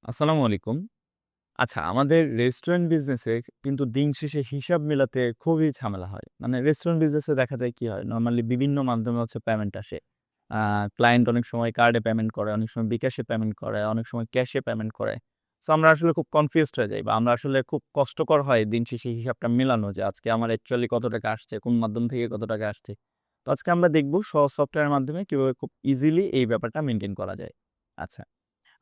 আসসালামু আলাইকুম। আচ্ছা, আমাদের রেস্টুরেন্ট বিজনেসে কিন্তু দিন শেষে হিসাব মেলাতে খুবই ঝামেলা হয়। মানে রেস্টুরেন্ট বিজনেসে দেখা যায় কি হয়? নরমালি বিভিন্ন মাধ্যমে হচ্ছে পেমেন্ট আসে। আ ক্লায়েন্ট অনেক সময় কার্ডে পেমেন্ট করে, অনেক সময় বিকাশে পেমেন্ট করে, অনেক সময় ক্যাশে পেমেন্ট করে। সো আমরা আসলে খুব কনফিউজড হয়ে যাই বা আমরা আসলে খুব কষ্টকর হয় দিন শেষে হিসাবটা মেলানো যে আজকে আমার অ্যাকচুয়ালি কত টাকা আসছে, কোন মাধ্যম থেকে কত টাকা আসছে। তো আজকে আমরা দেখব সহজ সফটওয়্যারের মাধ্যমে কিভাবে খুব ইজিলি এই ব্যাপারটা মেইনটেইন করা যায়। আচ্ছা।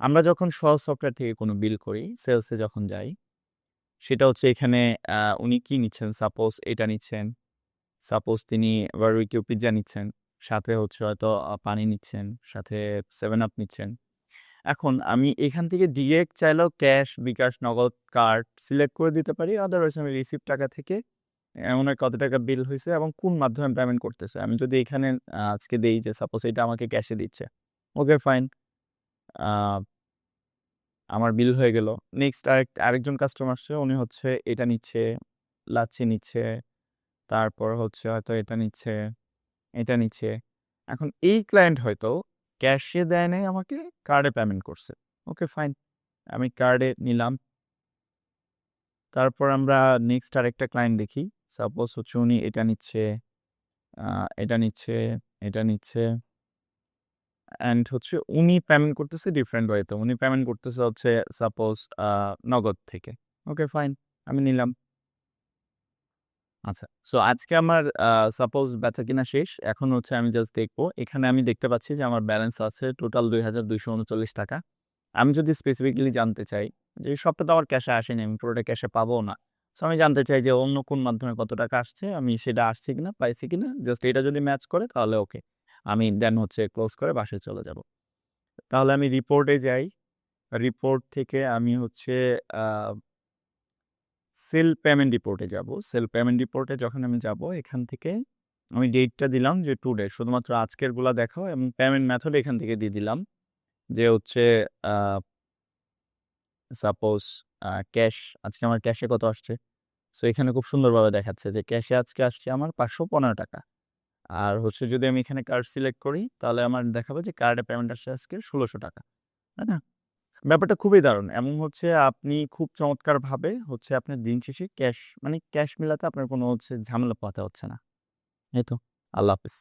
আমরা যখন সহজ সফটওয়্যার থেকে কোনো বিল করি, সেলসে যখন যাই, সেটা হচ্ছে এখানে উনি কি নিচ্ছেন? সাপোজ এটা নিচ্ছেন। সাপোজ তিনি বারবিকিউ পিজ্জা নিচ্ছেন। সাথে হচ্ছে হয়তো পানি নিচ্ছেন, সাথে 7 আপ নিচ্ছেন। এখন আমি এখান থেকে ডিরেক্ট চাইলেও ক্যাশ, বিকাশ, নগদ, কার্ড সিলেক্ট করে দিতে পারি। আদারওয়াইজ আমি রিসিপ্ট টাকা থেকে উনার কত টাকা বিল হইছে এবং কোন মাধ্যমে পেমেন্ট করতেছে। আমি যদি এখানে আজকে দেই যে সাপোজ এটা আমাকে ক্যাশে দিচ্ছে। Okay fine. আ আমার বিল হয়ে গেল। নেক্সট আরেকজন কাস্টমার আসছে। উনি হচ্ছে এটা নিচ্ছে, লাচ্ছি নিচ্ছে, তারপর হচ্ছে হয়তো এটা নিচ্ছে, এটা নিচ্ছে। এখন এই ক্লায়েন্ট হয়তো ক্যাশে দেয় নাই আমাকে, কার্ডে পেমেন্ট করছে। Okay fine. আমি কার্ডে নিলাম। তারপর আমরা নেক্সট আরেকটা ক্লায়েন্ট দেখি। সাপোজ হচ্ছে উনি এটা নিচ্ছে, আ এটা নিচ্ছে, এটা নিচ্ছে। অ্যান্ড হচ্ছে উনি পেমেন্ট করতেছে ডিফারেন্ট ওয়েতে। উনি পেমেন্ট করতেছে হচ্ছে সাপোজ নগদ থেকে। Okay fine. আমি নিলাম। আচ্ছা। সো আজকে আমার সাপোজ বেচাকেনা শেষ। এখন হচ্ছে আমি জাস্ট দেখব। এখানে আমি দেখতে পাচ্ছি যে আমার ব্যালেন্স আছে টোটাল ৳২,২৩৯। আমি যদি স্পেসিফিক্যালি জানতে চাই যে সবটা তো আমার ক্যাশে আসেনি। আমি পুরোটা ক্যাশে পাবও না। সো আমি জানতে চাই যে অন্য কোন মাধ্যমে কত টাকা আসছে, আমি সেটা আসছে কিনা, পাইছি কিনা। জাস্ট এটা যদি ম্যাচ করে তাহলে ওকে। আমি দেন হচ্ছে ক্লোজ করে বাসায় চলে যাব। তাহলে আমি রিপোর্টে যাই। রিপোর্ট থেকে আমি হচ্ছে আ সেল পেমেন্ট রিপোর্টে যাব। সেল পেমেন্ট রিপোর্টে যখন আমি যাব এখান থেকে আমি ডেটটা দিলাম যে টুডে শুধুমাত্র আজকেরগুলা দেখাও এবং পেমেন্ট মেথড এখান থেকে দিয়ে দিলাম। যে হচ্ছে আ সাপোজ ক্যাশ আজকে আমার ক্যাশে কত আসছে? সো এখানে খুব সুন্দরভাবে দেখাচ্ছে যে ক্যাশে আজকে আসছে আমার ৳৫১৫। আর হচ্ছে যদি আমি এখানে কার্ড সিলেক্ট করি তাহলে আমার দেখাবে যে কার্ডে পেমেন্ট আসছে আজকে ৳১৬০০। তাই না? ব্যাপারটা খুবই দারুণ। এবং হচ্ছে আপনি খুব চমৎকারভাবে হচ্ছে আপনার দিন শেষে ক্যাশ মানে ক্যাশ মেলাতে আপনার কোনো হচ্ছে ঝামেলা পোহাতে হচ্ছে না। এই তো। আল্লাহ হাফেজ।